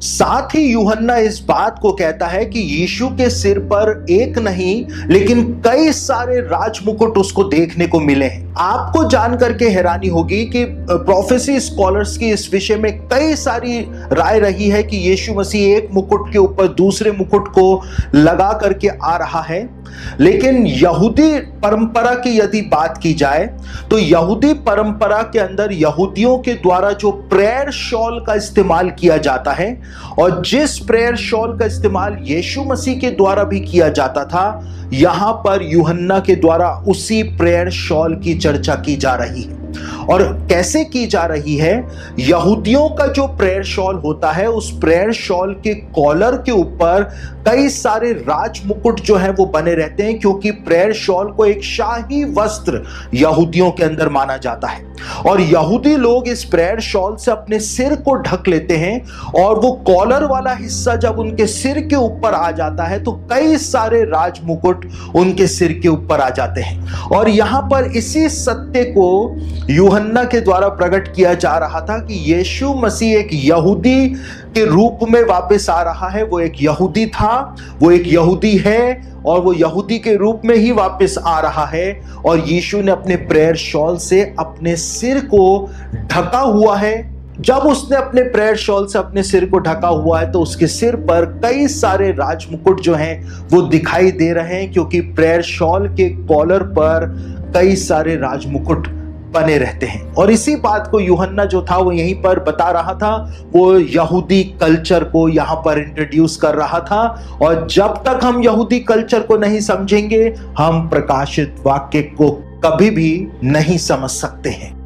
साथ ही यूहन्ना इस बात को कहता है कि यीशु के सिर पर एक नहीं लेकिन कई सारे राजमुकुट उसको देखने को मिले हैं। आपको जानकर के हैरानी होगी कि प्रोफेसी स्कॉलर्स की इस विषय में कई सारी राय रही है कि यीशु मसीह एक मुकुट के ऊपर दूसरे मुकुट को लगा करके आ रहा है। लेकिन यहूदी परंपरा की यदि बात की जाए तो यहूदी परंपरा के अंदर यहूदियों के द्वारा जो प्रेयर शॉल का इस्तेमाल किया जाता है और जिस प्रेयर शॉल का इस्तेमाल यीशु मसीह के द्वारा भी किया जाता था, यहां पर यूहन्ना के द्वारा उसी प्रेयर शॉल की चर्चा की जा रही है। और कैसे की जा रही है? यहूदियों का जो प्रेयर शॉल होता है, उस प्रेयर शॉल के कॉलर के ऊपर कई सारे राजमुकुट जो है वो बने रहते हैं, क्योंकि प्रेयर शॉल को एक शाही वस्त्र यहूदियों के अंदर माना जाता है। और यहूदी लोग इस प्रेयर शॉल से अपने सिर को ढक लेते हैं और वो कॉलर वाला हिस्सा जब उनके सिर के ऊपर आ जाता है तो कई सारे राजमुकुट उनके सिर के ऊपर आ जाते हैं। और यहां पर इसी सत्य को यूहन्ना के द्वारा प्रकट किया जा रहा था कि यीशु मसीह एक यहूदी के रूप में वापस आ रहा है। वो एक यहूदी था, वो एक यहूदी है और वो यहूदी के रूप में ही वापस आ रहा है। और यीशु ने अपने प्रेयर शॉल से अपने सिर को ढका हुआ है। जब उसने अपने प्रेयर शॉल से अपने सिर को ढका हुआ है तो उसके सिर पर कई सारे राजमुकुट जो हैं वो दिखाई दे रहे हैं, क्योंकि प्रेयर शॉल के कॉलर पर कई सारे राजमुकुट बने रहते हैं। और इसी बात को यूहन्ना जो था वो यहीं पर बता रहा था, वो यहूदी कल्चर को यहां पर इंट्रोड्यूस कर रहा था। और जब तक हम यहूदी कल्चर को नहीं समझेंगे, हम प्रकाशित वाक्य को कभी भी नहीं समझ सकते हैं।